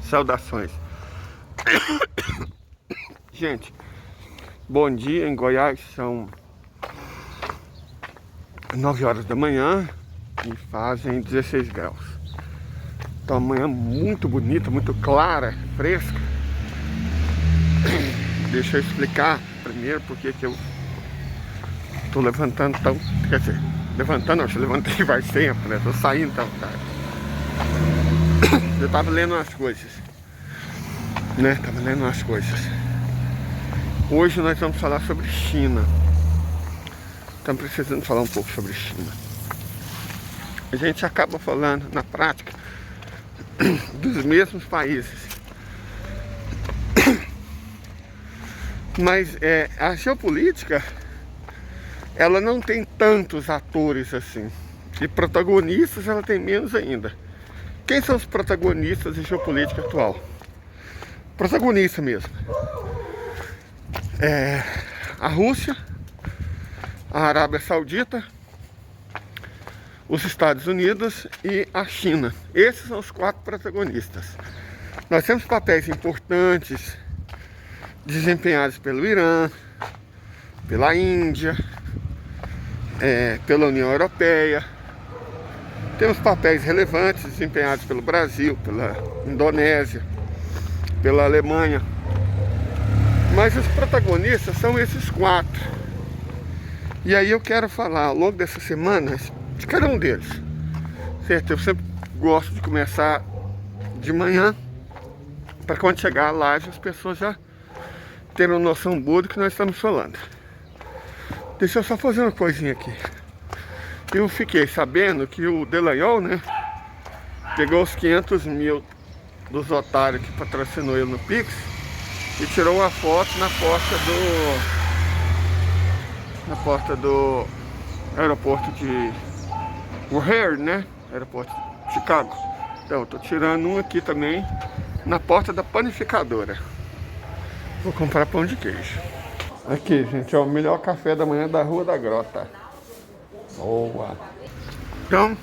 Saudações. Gente, bom dia. Em Goiás são 9 horas da manhã e fazem 16 graus. Então amanhã muito bonita, muito clara, fresca. Deixa eu explicar primeiro porque que eu tô levantando tão... Quer dizer, levantando, eu levantei faz tempo, né? Tô saindo tão tarde. Eu tava lendo umas coisas, né? Tava lendo umas coisas. Hoje nós vamos falar sobre China. Estamos precisando falar um pouco sobre China. A gente acaba falando, na prática, dos mesmos países. Mas a geopolítica, ela não tem tantos atores assim. E protagonistas ela tem menos ainda. Quem são os protagonistas da geopolítica atual? Protagonista mesmo. A Rússia, a Arábia Saudita, os Estados Unidos e a China. Esses são os 4 protagonistas. Nós temos papéis importantes desempenhados pelo Irã, pela Índia, pela União Europeia. Temos papéis relevantes desempenhados pelo Brasil, pela Indonésia, pela Alemanha. Mas os protagonistas são esses 4. E aí eu quero falar ao longo dessas semanas de cada um deles. Certo? Eu sempre gosto de começar de manhã, para quando chegar a live as pessoas já terem uma noção boa do que nós estamos falando. Deixa eu só fazer uma coisinha aqui. Eu fiquei sabendo que o Dallagnol, né, pegou os 500 mil dos otários que patrocinou ele no Pix e tirou uma foto na porta do aeroporto de O'Hare, né, aeroporto de Chicago. Então eu tô tirando um aqui também na porta da panificadora. Vou comprar pão de queijo. Aqui, gente, é o melhor café da manhã da Rua da Grota. Boa! Então,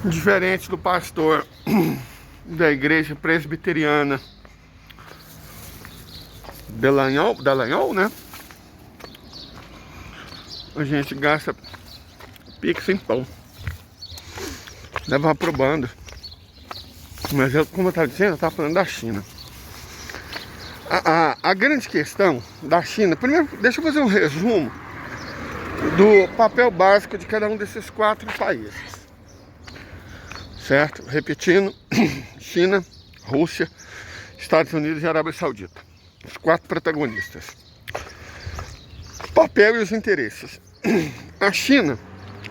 diferente do pastor da igreja presbiteriana Dallagnol, né? A gente gasta Pix em pão. Leva pro bando. Mas eu, como eu estava dizendo, eu estava falando da China. A grande questão da China, primeiro deixa eu fazer um resumo do papel básico de cada um desses 4 países. Certo? Repetindo, China, Rússia, Estados Unidos e Arábia Saudita. Os 4 protagonistas. O papel e os interesses. A China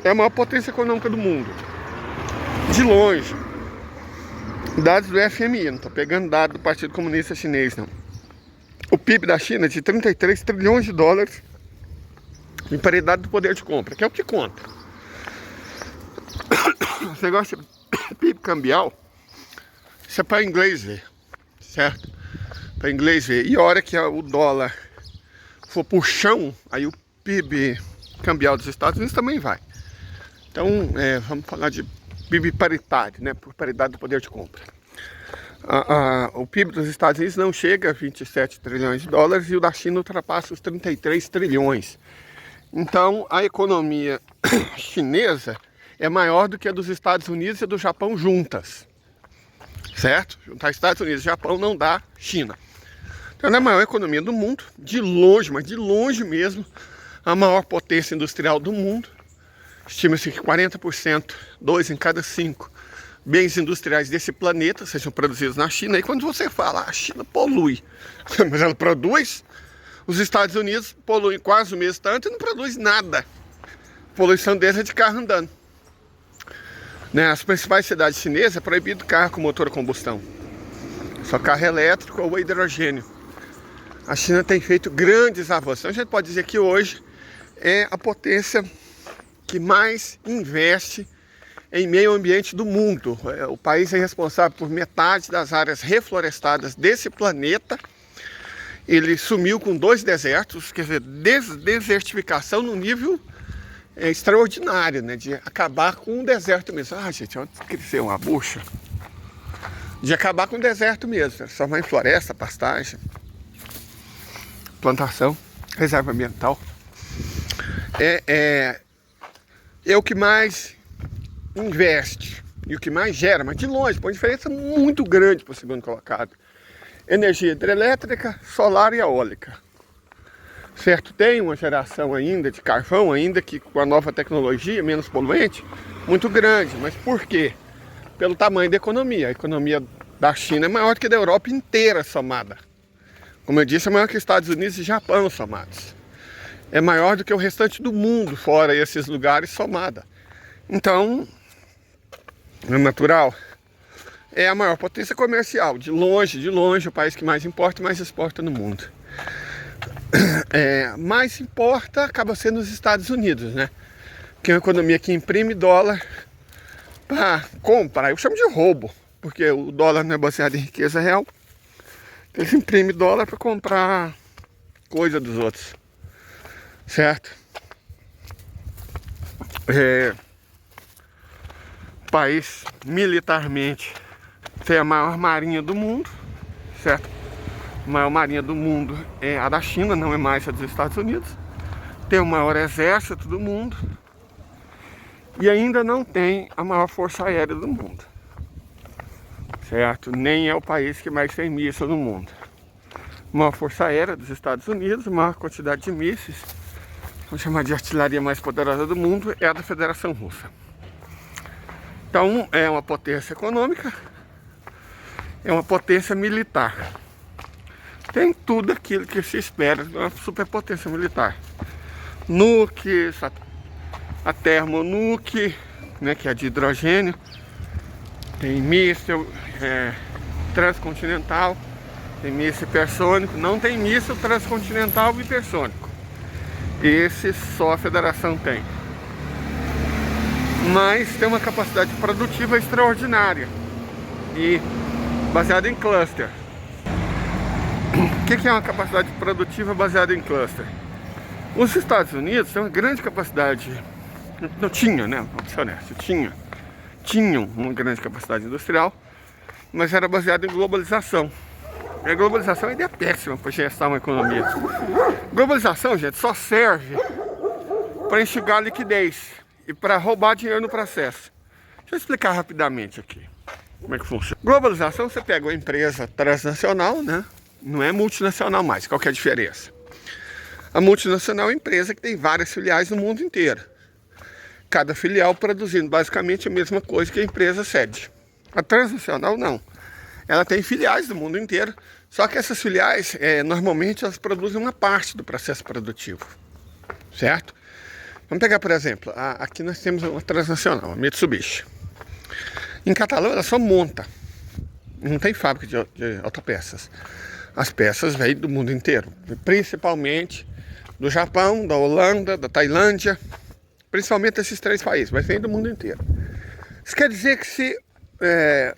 é a maior potência econômica do mundo. De longe. Dados do FMI, não estou pegando dados do Partido Comunista Chinês, não. O PIB da China é de 33 trilhões de dólares em paridade do poder de compra, que é o que conta. Esse negócio de PIB cambial, isso é para inglês ver, certo? Para inglês ver. E a hora que o dólar for pro chão, aí o PIB cambial dos Estados Unidos também vai. Então, vamos falar de PIB paritário, né? Por paridade do poder de compra. O PIB dos Estados Unidos não chega a 27 trilhões de dólares e o da China ultrapassa os 33 trilhões. Então, a economia chinesa é maior do que a dos Estados Unidos e do Japão juntas. Certo? Juntar Estados Unidos e Japão não dá China. Então, ela é a maior economia do mundo, de longe, mas de longe mesmo, a maior potência industrial do mundo. Estima-se que 40%, 2 em cada 5 bens industriais desse planeta sejam produzidos na China. E quando você fala, a China polui, mas ela produz, os Estados Unidos poluem quase o mesmo tanto e não produz nada. A poluição deles é de carro andando. Né? As principais cidades chinesas é proibido carro com motor a combustão. Só carro elétrico ou hidrogênio. A China tem feito grandes avanços. Então, a gente pode dizer que hoje é a potência que mais investe em meio ambiente do mundo. O país é responsável por metade das áreas reflorestadas desse planeta. Ele sumiu com 2 desertos, quer dizer, desertificação no nível extraordinário, né? De acabar com um deserto mesmo. Ah, gente, onde cresceu uma bucha? de acabar com o deserto mesmo, transformar em floresta, pastagem, plantação, reserva ambiental. É o que mais investe e o que mais gera, mas de longe, por uma diferença muito grande para o segundo colocado. Energia hidrelétrica, solar e eólica. Certo? Tem uma geração ainda de carvão, ainda que com a nova tecnologia, menos poluente, muito grande. Mas por quê? Pelo tamanho da economia. A economia da China é maior que a da Europa inteira somada. Como eu disse, é maior que os Estados Unidos e Japão somados. É maior do que o restante do mundo, fora esses lugares, somada. Então, é natural. É a maior potência comercial. De longe, o país que mais importa e mais exporta no mundo. Mais importa acaba sendo os Estados Unidos, né? Que é uma economia que imprime dólar para comprar. Eu chamo de roubo, porque o dólar não é baseado em riqueza real. Eles imprimem dólar para comprar coisa dos outros, certo? País militarmente tem a maior marinha do mundo, certo? A maior marinha do mundo é a da China, não é mais a dos Estados Unidos. Tem o maior exército do mundo e ainda não tem a maior força aérea do mundo, certo? Nem é o país que mais tem mísseis no mundo. A maior força aérea dos Estados Unidos, a maior quantidade de mísseis, vamos chamar de artilharia mais poderosa do mundo, é a da Federação Russa. Então é uma potência econômica, é uma potência militar. Tem tudo aquilo que se espera de uma superpotência militar. Núcleos, a termonuque, né, que é de hidrogênio. Tem míssil transcontinental, tem míssil hipersônico. Não tem míssil transcontinental e hipersônico. Esse só a Federação tem. Mas tem uma capacidade produtiva extraordinária e baseada em cluster. O que é uma capacidade produtiva baseada em cluster? Os Estados Unidos têm uma grande capacidade, não tinha, né? Vamos ser honestos, tinham uma grande capacidade industrial, mas era baseada em globalização. E a globalização é uma ideia péssima para gestar uma economia. Globalização, gente, só serve para enxugar liquidez e para roubar dinheiro no processo. Deixa eu explicar rapidamente aqui como é que funciona. Globalização, você pega uma empresa transnacional, né? Não é multinacional mais. Qual que é a diferença? A multinacional é uma empresa que tem várias filiais no mundo inteiro. Cada filial produzindo basicamente a mesma coisa que a empresa sede. A transnacional não. Ela tem filiais do mundo inteiro, só que essas filiais, normalmente, elas produzem uma parte do processo produtivo. Certo? Vamos pegar, por exemplo, aqui nós temos uma transnacional, a Mitsubishi. Em Catalão, ela só monta. Não tem fábrica de autopeças. As peças vêm do mundo inteiro, principalmente do Japão, da Holanda, da Tailândia, principalmente esses 3 países, mas vem do mundo inteiro. Isso quer dizer que se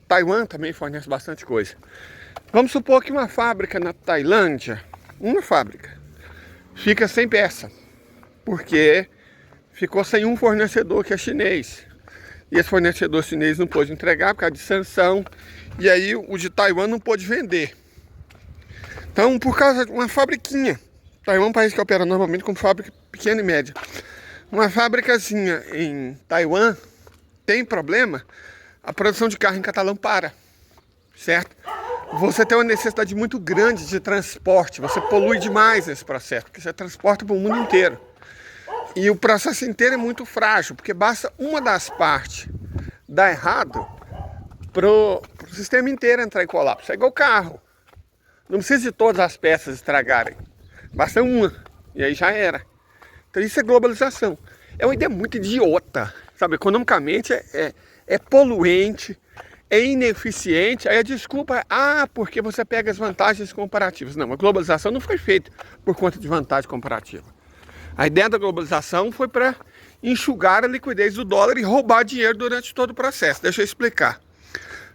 Taiwan também fornece bastante coisa. Vamos supor que uma fábrica na Tailândia, uma fábrica, fica sem peça, porque ficou sem um fornecedor que é chinês. E esse fornecedor chinês não pôde entregar por causa de sanção, e aí o de Taiwan não pôde vender. Então, por causa de uma fabriquinha, Taiwan é um país que opera normalmente com fábrica pequena e média. Uma fábricazinha em Taiwan tem problema, a produção de carro em Catalão para, certo? Você tem uma necessidade muito grande de transporte, você polui demais nesse processo, porque você transporta para o mundo inteiro. E o processo inteiro é muito frágil, porque basta uma das partes dar errado para o sistema inteiro entrar em colapso. É igual carro. Não precisa de todas as peças estragarem. Basta uma. E aí já era. Então isso é globalização. É uma ideia muito idiota. Sabe, economicamente é poluente, é ineficiente. Aí a desculpa é, porque você pega as vantagens comparativas. Não, a globalização não foi feita por conta de vantagem comparativa. A ideia da globalização foi para enxugar a liquidez do dólar e roubar dinheiro durante todo o processo. Deixa eu explicar.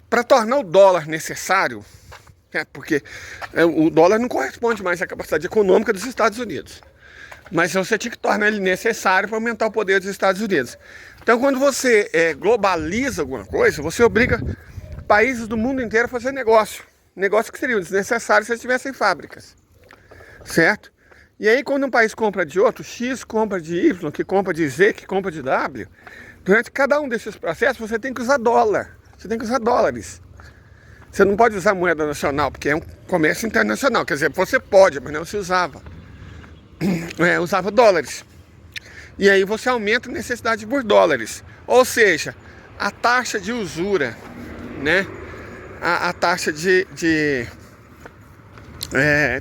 Para tornar o dólar necessário, porque o dólar não corresponde mais à capacidade econômica dos Estados Unidos. Mas você tinha que tornar ele necessário para aumentar o poder dos Estados Unidos. Então, quando você globaliza alguma coisa, você obriga países do mundo inteiro fazer negócio. Negócio que seriam desnecessários se eles tivessem fábricas, certo? E aí quando um país compra de outro, X compra de Y, que compra de Z, que compra de W, durante cada um desses processos você tem que usar dólar, você tem que usar dólares. Você não pode usar moeda nacional, porque é um comércio internacional, quer dizer, você pode, mas não se usava. Usava dólares. E aí você aumenta a necessidade por dólares. Ou seja, a taxa de usura, né? A taxa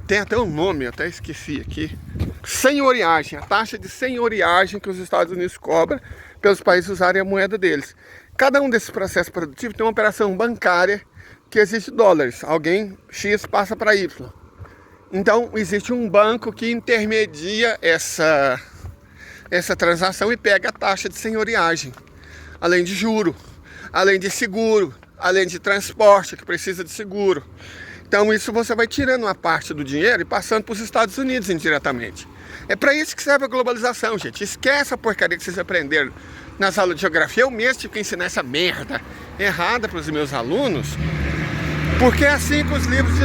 tem até um nome, eu até esqueci aqui. Senhoriagem, a taxa de senhoriagem que os Estados Unidos cobram pelos países usarem a moeda deles. Cada um desses processos produtivos tem uma operação bancária que existe dólares. Alguém X passa para Y. Então existe um banco que intermedia essa transação e pega a taxa de senhoriagem. Além de juro, além de seguro, além de transporte que precisa de seguro. Então isso você vai tirando uma parte do dinheiro e passando para os Estados Unidos indiretamente. É para isso que serve a globalização, gente. Esquece a porcaria que vocês aprenderam nas aulas de geografia. Eu mesmo tive que ensinar essa merda errada para os meus alunos, porque é assim que os livros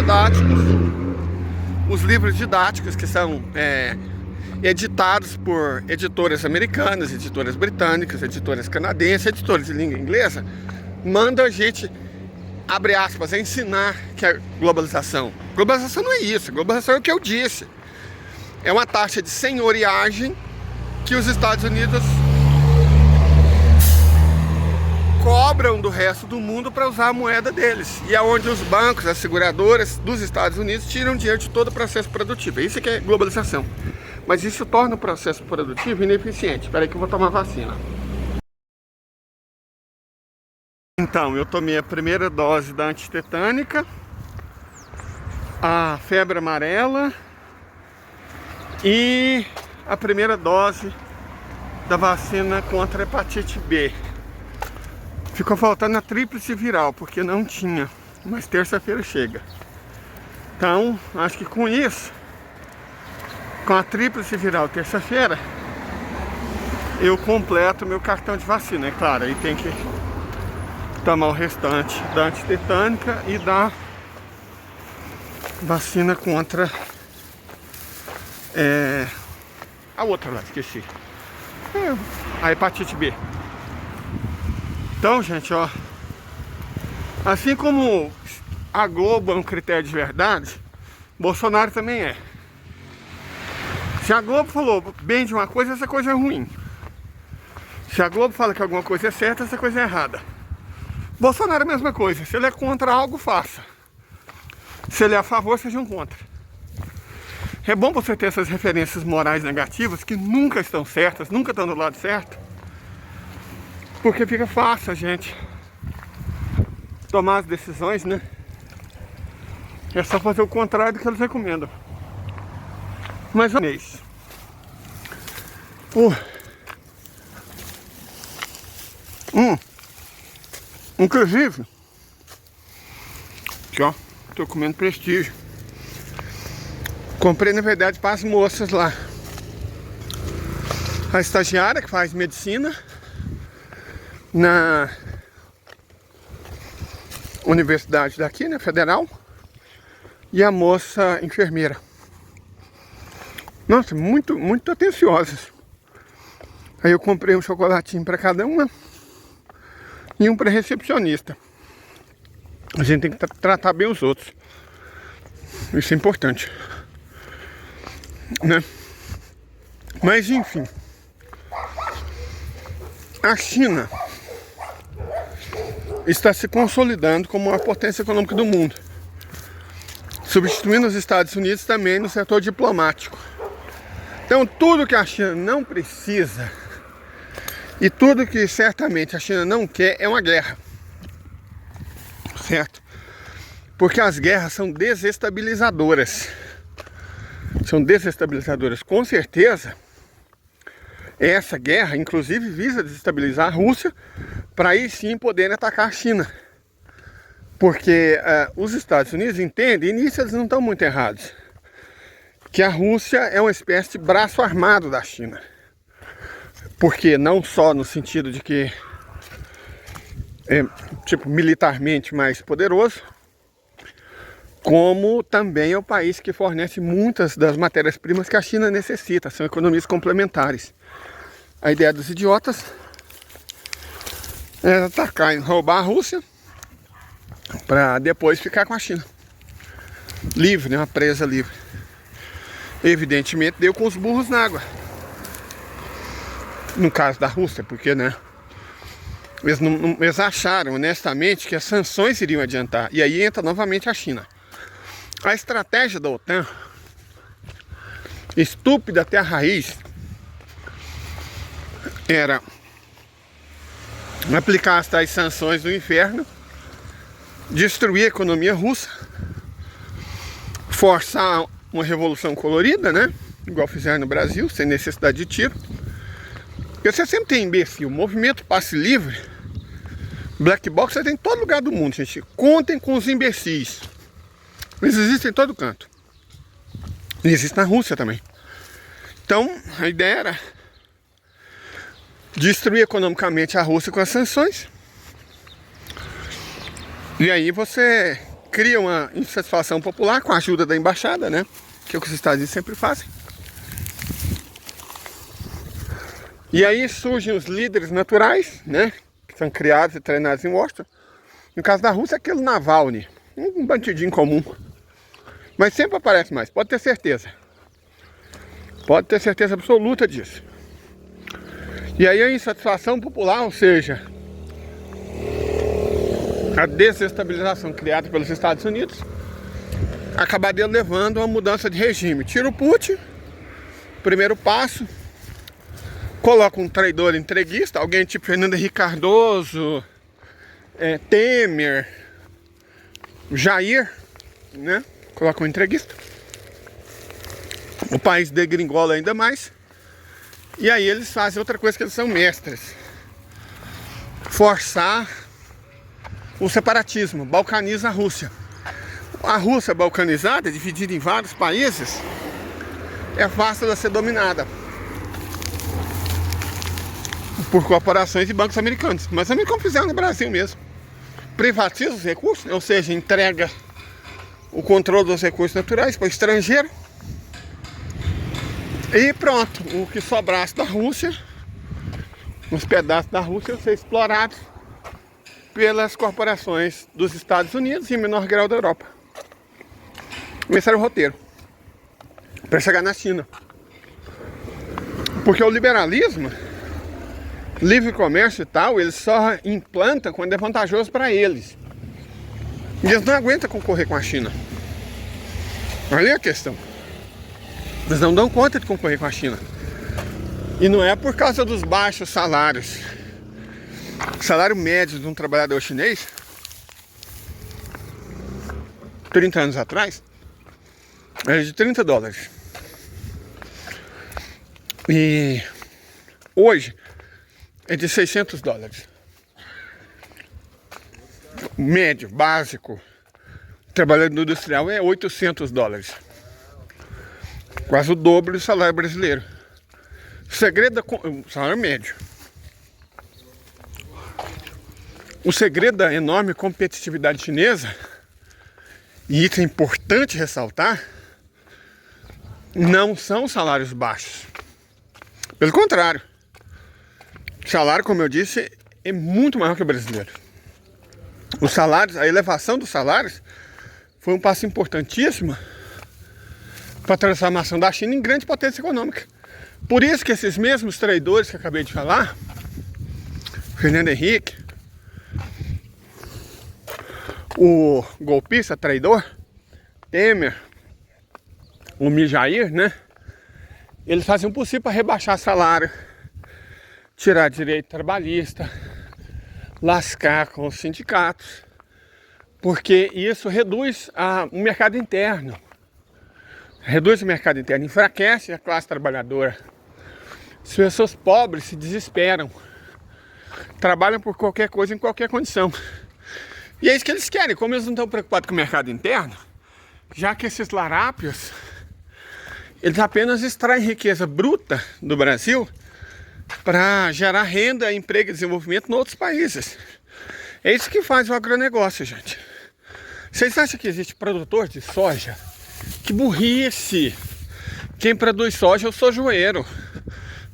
didáticos que são editados por editoras americanas, editoras britânicas, editoras canadenses, editoras de língua inglesa, mandam a gente, abre aspas, ensinar que é globalização. Globalização não é isso, globalização é o que eu disse. É uma taxa de senhoriagem que os Estados Unidos cobram do resto do mundo para usar a moeda deles. E é onde os bancos, as seguradoras dos Estados Unidos tiram dinheiro de todo o processo produtivo. Isso que é globalização. Mas isso torna o processo produtivo ineficiente. Espera aí que eu vou tomar vacina. Então, eu tomei a primeira dose da antitetânica, a febre amarela e a primeira dose da vacina contra a hepatite B. Ficou faltando a tríplice viral, porque não tinha, mas terça-feira chega. Então, acho que com isso, com a tríplice viral terça-feira, eu completo meu cartão de vacina. É claro, aí tem que tomar o restante da antitetânica e da vacina contra a outra lá, esqueci, a hepatite B. Então, gente, ó, assim como a Globo é um critério de verdade, Bolsonaro também é. Se a Globo falou bem de uma coisa, essa coisa é ruim. Se a Globo fala que alguma coisa é certa, essa coisa é errada. Bolsonaro é a mesma coisa. Se ele é contra algo, faça. Se ele é a favor, seja um contra. É bom você ter essas referências morais negativas que nunca estão certas, nunca estão do lado certo, porque fica fácil a gente tomar as decisões, né? É só fazer o contrário do que eles recomendam. Mas inclusive, aqui ó, tô comendo Prestígio. Comprei na verdade para as moças lá. A estagiária que faz medicina na universidade daqui, né, federal, e a moça enfermeira. Nossa, muito, muito atenciosas. Aí eu comprei um chocolatinho para cada uma e um para recepcionista. A gente tem que tratar bem os outros. Isso é importante, né? Mas enfim, a China está se consolidando como a potência econômica do mundo, substituindo os Estados Unidos também no setor diplomático. Então tudo que a China não precisa e tudo que certamente a China não quer é uma guerra, certo? Porque as guerras são desestabilizadoras. São desestabilizadoras, com certeza. Essa guerra, inclusive, visa desestabilizar a Rússia para aí sim poderem atacar a China. Porque os Estados Unidos entendem, e nisso eles não estão muito errados, que a Rússia é uma espécie de braço armado da China. Porque não só no sentido de que tipo, militarmente mais poderoso, como também é o país que fornece muitas das matérias-primas que a China necessita. São economias complementares. A ideia dos idiotas é atacar e roubar a Rússia para depois ficar com a China livre, né? Uma presa livre. Evidentemente deu com os burros na água. No caso da Rússia, porque, né? Eles acharam honestamente que as sanções iriam adiantar. E aí entra novamente a China. A estratégia da OTAN, estúpida até a raiz, era aplicar as tais sanções do inferno, destruir a economia russa, forçar uma revolução colorida, né? Igual fizeram no Brasil, sem necessidade de tiro. Porque você sempre tem imbecil. O movimento passe livre, black box, você tem em todo lugar do mundo, gente. Contem com os imbecis. Eles existem em todo canto. E existem na Rússia também. Então, a ideia era destruir economicamente a Rússia com as sanções. E aí você cria uma insatisfação popular com a ajuda da embaixada, né? Que é o que os Estados Unidos sempre fazem. E aí surgem os líderes naturais, né? Que são criados e treinados em Washington. No caso da Rússia, aquele Navalny, um bandidinho comum. Mas sempre aparece mais, pode ter certeza. Pode ter certeza absoluta disso. E aí a insatisfação popular, ou seja, a desestabilização criada pelos Estados Unidos, acabaria levando a uma mudança de regime. Tira o Putin, primeiro passo, coloca um traidor entreguista, alguém tipo Fernando Henrique Cardoso, Temer, Jair, né? Coloca um entreguista. O país degringola ainda mais. E aí eles fazem outra coisa que eles são mestres: forçar o separatismo, balcaniza a Rússia. A Rússia balcanizada, dividida em vários países, é fácil de ser dominada por corporações e bancos americanos. Mas os americanos fizeram no Brasil mesmo. Privatiza os recursos, ou seja, entrega o controle dos recursos naturais para o estrangeiro. E pronto, o que sobrasse da Rússia, os pedaços da Rússia, iam ser explorados pelas corporações dos Estados Unidos e, em menor grau, da Europa. Esse era o roteiro para chegar na China. Porque o liberalismo, livre comércio e tal, eles só implantam quando é vantajoso para eles. E eles não aguentam concorrer com a China. Olha aí a questão. Eles não dão conta de concorrer com a China. E não é por causa dos baixos salários. O salário médio de um trabalhador chinês, 30 anos atrás, era de $30. E hoje é de $600. Médio, básico, trabalhador industrial é $800. Quase o dobro do salário brasileiro. O segredo o salário médio. O segredo da enorme competitividade chinesa, e isso é importante ressaltar, não são salários baixos. Pelo contrário, o salário, como eu disse, é muito maior que o brasileiro. Os salários, a elevação dos salários foi um passo importantíssimo para a transformação da China em grande potência econômica. Por isso que esses mesmos traidores que eu acabei de falar, Fernando Henrique, o golpista traidor, Temer, o Jair, né? Eles fazem o possível para rebaixar salário, tirar direito trabalhista, lascar com os sindicatos, porque isso reduz o mercado interno. Reduz o mercado interno, enfraquece a classe trabalhadora. As pessoas pobres se desesperam, trabalham por qualquer coisa, em qualquer condição. E é isso que eles querem. Como eles não estão preocupados com o mercado interno, já que esses larápios, eles apenas extraem riqueza bruta do Brasil para gerar renda, emprego e desenvolvimento em outros países. É isso que faz o agronegócio, gente. Vocês acham que existe produtor de soja? Que burrice! Quem produz soja é o sojoeiro.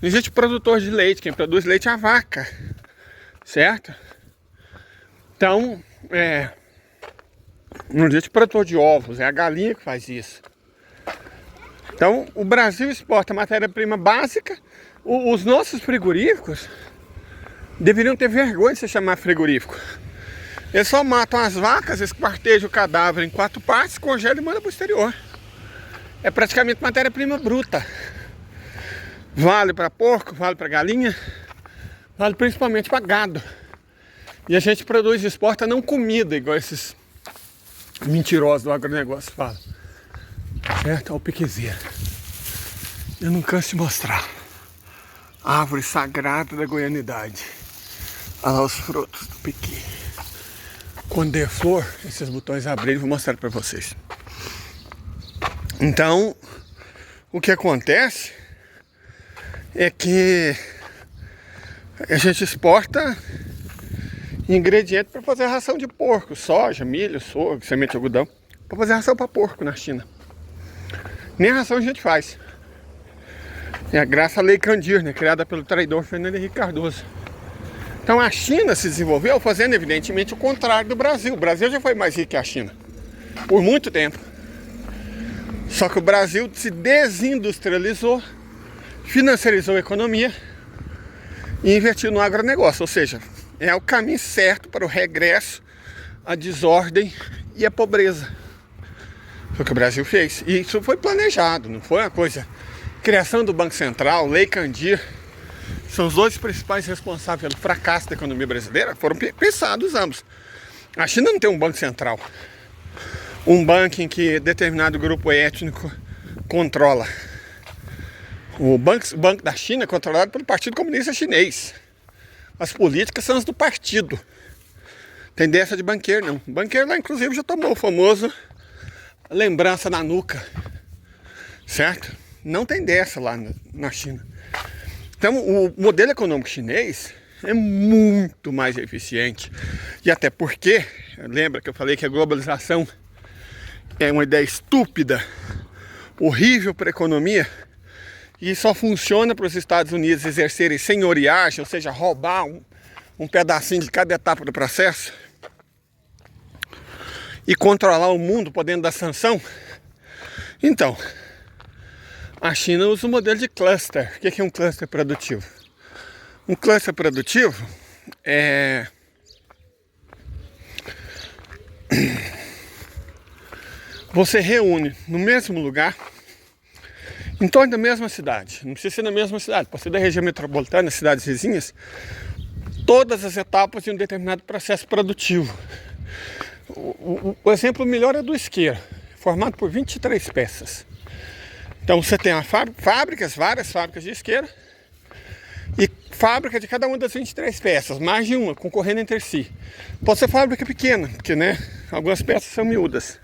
Não existe produtor de leite. Quem produz leite é a vaca. Certo? Então, não existe produtor de ovos. É a galinha que faz isso. Então, o Brasil exporta matéria-prima básica. Os nossos frigoríficos deveriam ter vergonha de se chamar frigorífico. Eles só matam as vacas, esquartejam o cadáver em 4 partes, congelam e mandam para o exterior. É praticamente matéria-prima bruta. Vale para porco, vale para galinha, vale principalmente para gado. E a gente produz e exporta não comida, igual esses mentirosos do agronegócio falam. Certo? Olha o piquezeiro. Eu não canso de mostrar. Árvore sagrada da goianidade. Olha lá os frutos do piqui. Quando der flor, esses botões abrirem, vou mostrar para vocês. Então, o que acontece é que a gente exporta ingrediente para fazer ração de porco, soja, milho, sorgo, semente de algodão, para fazer ração para porco na China. Nem ração a gente faz. É graças à Lei Candir, né, criada pelo traidor Fernando Henrique Cardoso. Então a China se desenvolveu fazendo evidentemente o contrário do Brasil. O Brasil já foi mais rico que a China por muito tempo. Só que o Brasil se desindustrializou, financiarizou a economia e investiu no agronegócio. Ou seja, é o caminho certo para o regresso à desordem e à pobreza. Foi o que o Brasil fez. E isso foi planejado, não foi uma coisa... Criação do Banco Central, Lei Candir, são os dois principais responsáveis pelo fracasso da economia brasileira, foram pensados ambos. A China não tem um banco central, um banco em que determinado grupo étnico controla. O banco da China é controlado pelo Partido Comunista Chinês. As políticas são as do partido. Tem dessa de banqueiro, não. O banqueiro lá, inclusive, já tomou o famoso lembrança na nuca. Certo? Não tem dessa lá na China. Então, o modelo econômico chinês é muito mais eficiente. E até porque, lembra que eu falei que a globalização é uma ideia estúpida, horrível para a economia, e só funciona para os Estados Unidos exercerem senhoriagem, ou seja, roubar um pedacinho de cada etapa do processo e controlar o mundo podendo dar sanção. Então, a China usa o modelo de cluster. O que é um cluster produtivo? Um cluster produtivo é... Você reúne no mesmo lugar, em torno da mesma cidade. Não precisa ser na mesma cidade, pode ser da região metropolitana, cidades vizinhas, todas as etapas de um determinado processo produtivo. O exemplo melhor é do isqueiro, formado por 23 peças. Então você tem várias fábricas de isqueiro e fábrica de cada uma das 23 peças, mais de uma, concorrendo entre si. Pode ser fábrica pequena, porque algumas peças são miúdas.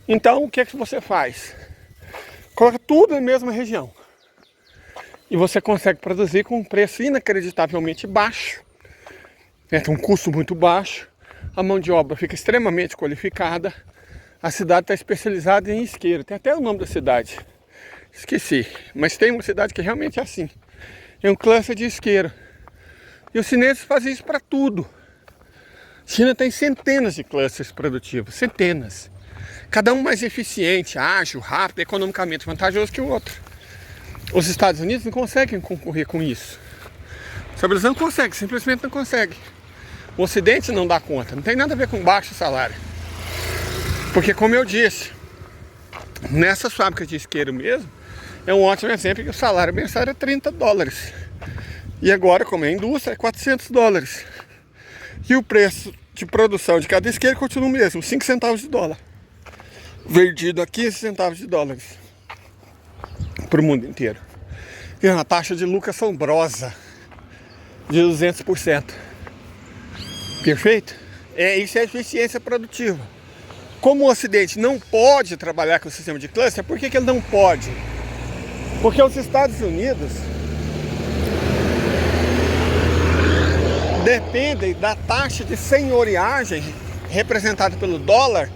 Então o que é que você faz? Coloca tudo na mesma região e você consegue produzir com um preço inacreditavelmente baixo, um custo muito baixo, a mão de obra fica extremamente qualificada. A cidade está especializada em isqueiro, tem até o nome da cidade, esqueci, mas tem uma cidade que realmente é assim, é um cluster de isqueiro. E os chineses fazem isso para tudo. A China tem centenas de clusters produtivos, centenas. Cada um mais eficiente, ágil, rápido, economicamente vantajoso que o outro. Os Estados Unidos não conseguem concorrer com isso. Os Brasil não consegue, simplesmente não consegue. O Ocidente não dá conta, não tem nada a ver com baixo salário. Porque, como eu disse, nessas fábricas de isqueiro mesmo, é um ótimo exemplo que o salário mensal era $30. E agora, como é indústria, é $400. E o preço de produção de cada isqueiro continua o mesmo, 5 centavos de dólar. Vendido a 15 centavos de dólares para o mundo inteiro. E uma taxa de lucro assombrosa de 200%. Perfeito? Isso é eficiência produtiva. Como o Ocidente não pode trabalhar com o sistema de cluster, por que ele não pode? Porque os Estados Unidos dependem da taxa de senhoriagem representada pelo dólar,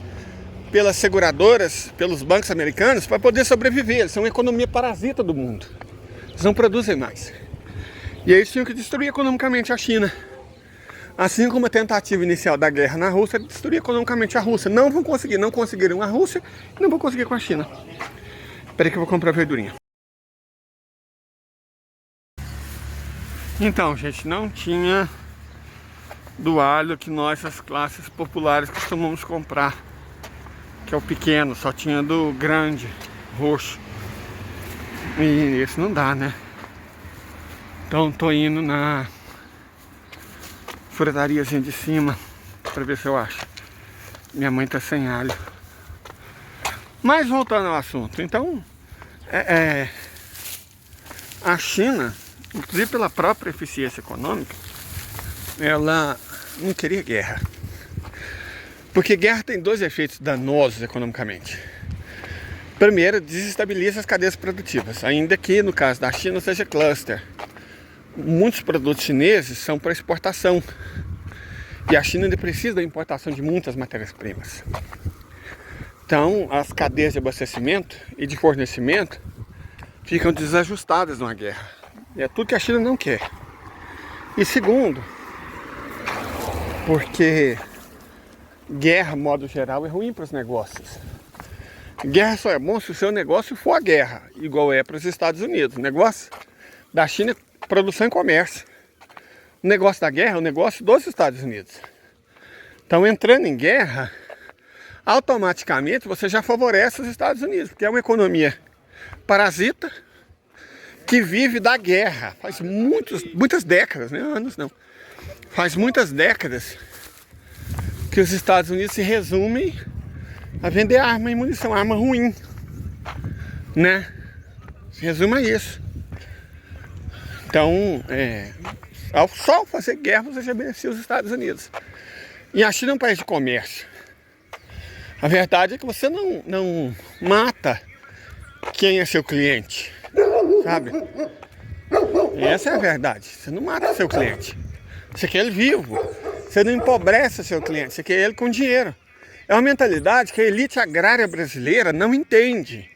pelas seguradoras, pelos bancos americanos, para poder sobreviver. Eles são uma economia parasita do mundo. Eles não produzem mais. E eles tinham que destruir economicamente a China. Assim como a tentativa inicial da guerra na Rússia de destruir economicamente a Rússia. Não vão conseguir, não conseguiram a Rússia e não vão conseguir com a China. Espera aí que eu vou comprar verdurinha. Então, gente, não tinha do alho que nós, as classes populares, costumamos comprar, que é o pequeno, só tinha do grande, roxo. E esse não dá, né? Então tô indo na frutariazinha de cima pra ver se eu acho. Minha mãe tá sem alho. Mas voltando ao assunto, então a China, inclusive pela própria eficiência econômica, ela não queria guerra. Porque guerra tem dois efeitos danosos economicamente. Primeiro, desestabiliza as cadeias produtivas, ainda que no caso da China seja cluster. Muitos produtos chineses são para exportação. E a China ainda precisa da importação de muitas matérias-primas. Então, as cadeias de abastecimento e de fornecimento ficam desajustadas numa guerra. E é tudo que a China não quer. E segundo, porque guerra, modo geral, é ruim para os negócios. Guerra só é bom se o seu negócio for a guerra, igual é para os Estados Unidos. O negócio da China é produção e comércio. O negócio da guerra é o negócio dos Estados Unidos. Então, entrando em guerra, automaticamente você já favorece os Estados Unidos, porque é uma economia parasita que vive da guerra. Faz muitas décadas, né? Anos não. Faz muitas décadas que os Estados Unidos se resumem a vender arma e munição, arma ruim, né? Se resume a isso. Então, só ao fazer guerra você já beneficia os Estados Unidos. E a China é um país de comércio. A verdade é que você não mata quem é seu cliente, sabe? Essa é a verdade. Você não mata seu cliente. Você quer ele vivo. Você não empobrece seu cliente. Você quer ele com dinheiro. É uma mentalidade que a elite agrária brasileira não entende.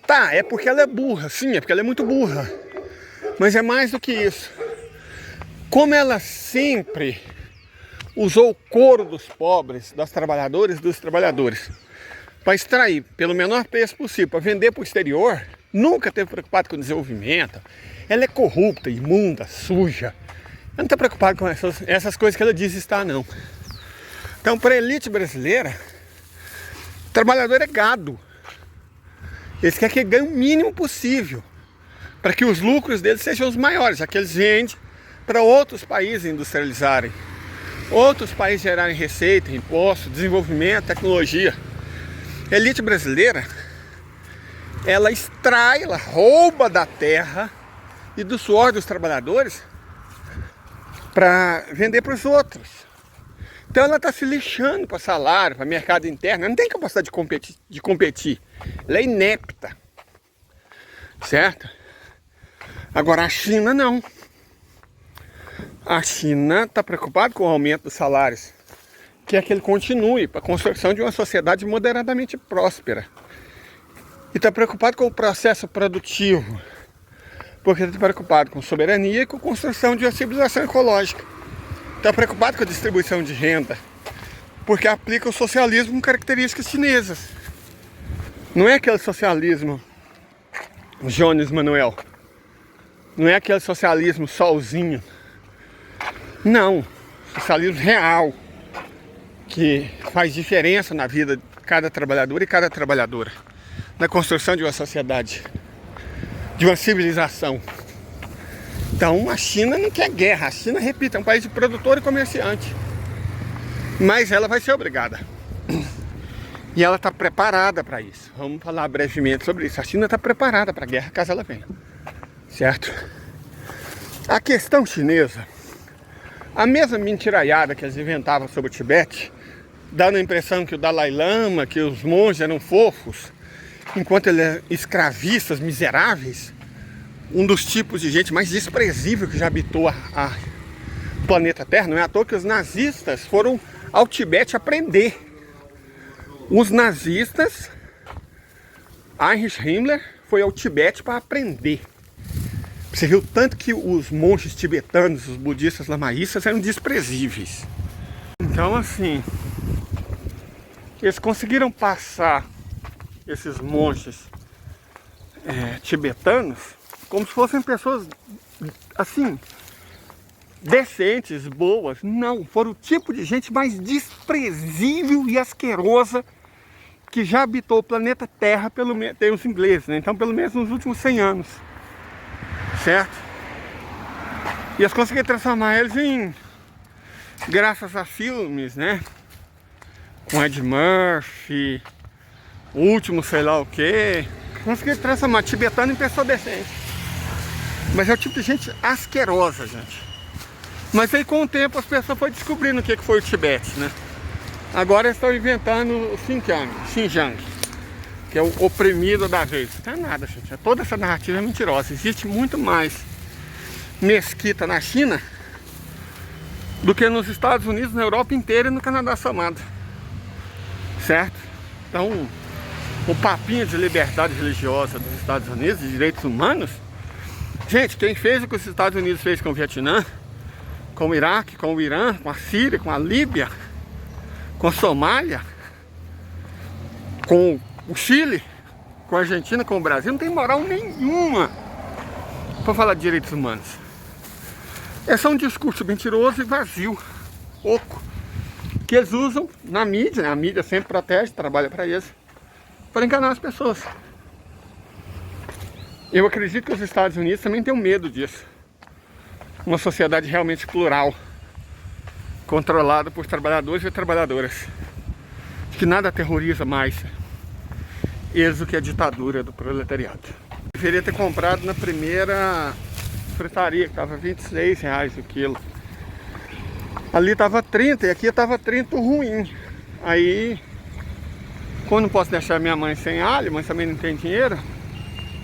Tá, é porque ela é burra. Sim, é porque ela é muito burra. Mas é mais do que isso. Como ela sempre usou o couro dos pobres, das trabalhadoras e dos trabalhadores, para extrair pelo menor preço possível, para vender para o exterior, nunca esteve preocupado com o desenvolvimento. Ela é corrupta, imunda, suja. Ela não está preocupada com essas coisas que ela diz estar, não. Então, para a elite brasileira, o trabalhador é gado. Eles querem que ganhe o mínimo possível, para que os lucros deles sejam os maiores, já que eles vendem para outros países industrializarem, outros países gerarem receita, imposto, desenvolvimento, tecnologia. A elite brasileira, ela extrai, ela rouba da terra e do suor dos trabalhadores para vender para os outros. Então ela está se lixando para salário, para mercado interno. Ela não tem capacidade de competir. Ela é inepta. Certo? Agora a China não. A China está preocupada com o aumento dos salários, que é que ele continue para a construção de uma sociedade moderadamente próspera. E está preocupado com o processo produtivo, porque está preocupado com soberania e com a construção de uma civilização ecológica. Está preocupado com a distribuição de renda, porque aplica o socialismo com características chinesas. Não é aquele socialismo Jones Manuel, não é aquele socialismo solzinho. Não, socialismo real, que faz diferença na vida de cada trabalhador e cada trabalhadora, na construção de uma sociedade, de uma civilização. Então a China não quer guerra. A China, repito, é um país de produtor e comerciante. Mas ela vai ser obrigada. E ela está preparada para isso. Vamos falar brevemente sobre isso. A China está preparada para a guerra caso ela venha. Certo? A questão chinesa, a mesma mentiraiada que eles inventavam sobre o Tibete, dando a impressão que o Dalai Lama, que os monges eram fofos, enquanto eles eram escravistas, miseráveis, um dos tipos de gente mais desprezível que já habitou planeta Terra. Não é à toa que os nazistas foram ao Tibete aprender. Os nazistas, Heinrich Himmler, foi ao Tibete para aprender. Você viu tanto que os monges tibetanos, os budistas lamaístas eram desprezíveis. Então assim, eles conseguiram passar esses monges tibetanos como se fossem pessoas assim, decentes, boas. Não, foram o tipo de gente mais desprezível e asquerosa que já habitou o planeta Terra, tem os ingleses, né? Então pelo menos nos últimos 100 anos. Certo? E eles conseguiram transformar eles em, graças a filmes, né? Com Ed Murphy, o último sei lá o que, conseguiram transformar tibetano em pessoa decente. Mas é o tipo de gente asquerosa, gente. Mas aí com o tempo as pessoas foram descobrindo o que foi o Tibete, né? Agora eles estão inventando o Xinjiang, que é o oprimido da vez. Não é nada, gente. Toda essa narrativa é mentirosa. Existe muito mais mesquita na China do que nos Estados Unidos, na Europa inteira e no Canadá somado. Certo? Então, o papinho de liberdade religiosa dos Estados Unidos, de direitos humanos, gente, quem fez o que os Estados Unidos fez com o Vietnã, com o Iraque, com o Irã, com a Síria, com a Líbia, com a Somália, com o Chile, com a Argentina, com o Brasil, não tem moral nenhuma para falar de direitos humanos. É só um discurso mentiroso e vazio, oco, que eles usam na mídia, né? A mídia sempre protege, trabalha para eles, para enganar as pessoas. Eu acredito que os Estados Unidos também têm medo disso. Uma sociedade realmente plural, controlada por trabalhadores e trabalhadoras, que nada aterroriza mais eles do que a ditadura do proletariado. Eu deveria ter comprado na primeira fritaria, que estava R$26 o quilo. Ali estava 30 e aqui estava 30 ruim. Aí, quando não posso deixar minha mãe sem alho, mas também não tem dinheiro,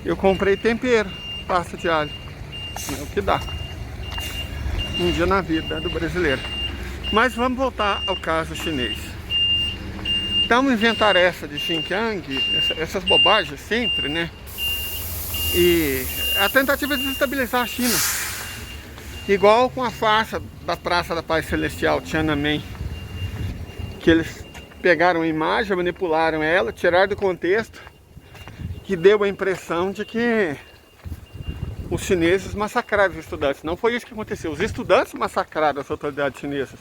eu comprei tempero, pasta de alho. É o que dá. Um dia na vida do brasileiro. Mas vamos voltar ao caso chinês. Então inventar essa de Xinjiang, essas bobagens sempre, né? E a tentativa de desestabilizar a China. Igual com a farsa da Praça da Paz Celestial, Tiananmen, que eles pegaram a imagem, manipularam ela, tiraram do contexto, que deu a impressão de que os chineses massacraram os estudantes. Não foi isso que aconteceu. Os estudantes massacraram as autoridades chinesas,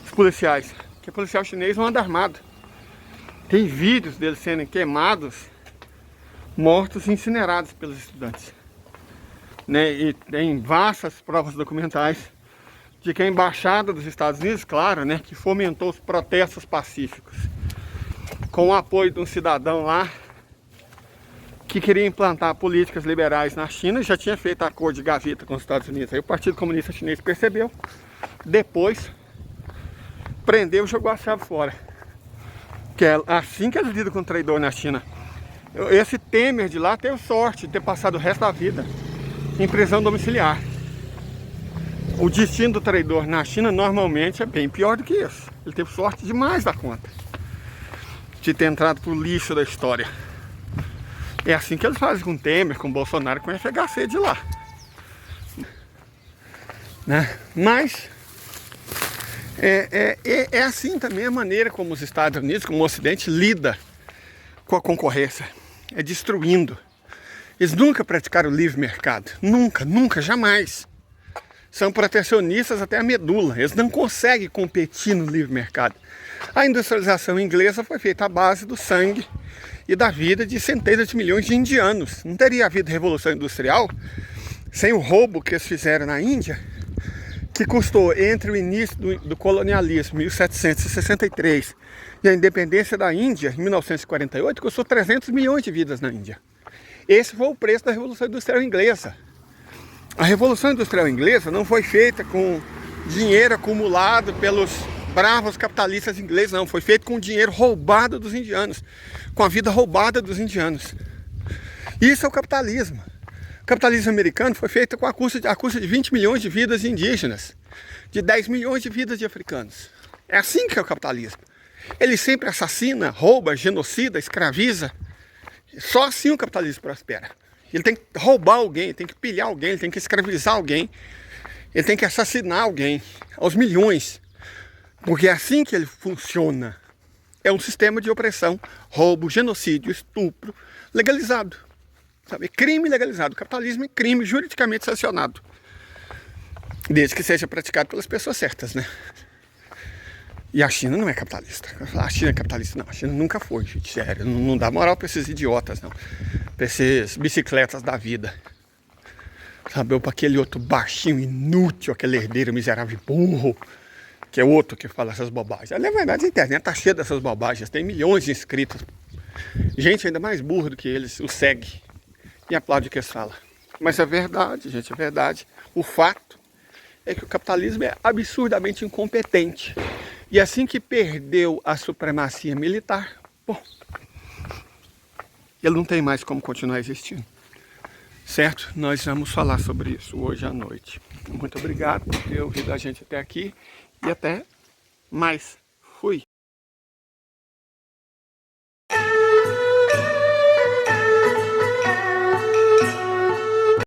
os policiais. Porque o policial chinês não anda armado. Tem vídeos deles sendo queimados, mortos e incinerados pelos estudantes. Né? E tem vastas provas documentais de que a embaixada dos Estados Unidos, claro, né, que fomentou os protestos pacíficos, com o apoio de um cidadão lá que queria implantar políticas liberais na China, já tinha feito acordo de gaveta com os Estados Unidos. Aí o Partido Comunista Chinês percebeu, depois prendeu e jogou a chave fora. Que é assim que eles lidam com o traidor na China. Esse Temer de lá teve sorte de ter passado o resto da vida em prisão domiciliar. O destino do traidor na China normalmente é bem pior do que isso. Ele teve sorte demais da conta de ter entrado pro lixo da história. É assim que eles fazem com o Temer, com o Bolsonaro, com o FHC de lá. Né? Mas é assim também a maneira como os Estados Unidos, como o Ocidente, lida com a concorrência. É destruindo. Eles nunca praticaram o livre mercado. Nunca, nunca, jamais. São protecionistas até a medula. Eles não conseguem competir no livre mercado. A industrialização inglesa foi feita à base do sangue e da vida de centenas de milhões de indianos. Não teria havido revolução industrial sem o roubo que eles fizeram na Índia, que custou entre o início do colonialismo, 1763, e a independência da Índia, em 1948, custou 300 milhões de vidas na Índia. Esse foi o preço da Revolução Industrial Inglesa. A Revolução Industrial Inglesa não foi feita com dinheiro acumulado pelos bravos capitalistas ingleses, não. Foi feito com o dinheiro roubado dos indianos, com a vida roubada dos indianos. Isso é o capitalismo. O capitalismo americano foi feito a custa de 20 milhões de vidas indígenas, de 10 milhões de vidas de africanos. É assim que é o capitalismo. Ele sempre assassina, rouba, genocida, escraviza. Só assim o capitalismo prospera. Ele tem que roubar alguém, ele tem que pilhar alguém, ele tem que escravizar alguém, ele tem que assassinar alguém, aos milhões. Porque é assim que ele funciona. É um sistema de opressão, roubo, genocídio, estupro, legalizado. Sabe? Crime legalizado. O capitalismo é crime juridicamente sancionado. Desde que seja praticado pelas pessoas certas, né? E a China não é capitalista. A China é capitalista, não. A China nunca foi, gente. Sério. Não dá moral para esses idiotas, não. Para esses bicicletas da vida. Sabe? Ou para aquele outro baixinho, inútil, aquele herdeiro miserável burro, que é outro que fala essas bobagens. Na verdade, a internet tá cheia dessas bobagens. Tem milhões de inscritos. Gente ainda mais burra do que eles o segue e aplaude o que eles falam. Mas é verdade, gente, é verdade. O fato é que o capitalismo é absurdamente incompetente. E assim que perdeu a supremacia militar, bom, ele não tem mais como continuar existindo. Certo? Nós vamos falar sobre isso hoje à noite. Muito obrigado por ter ouvido a gente até aqui e até mais. Fui!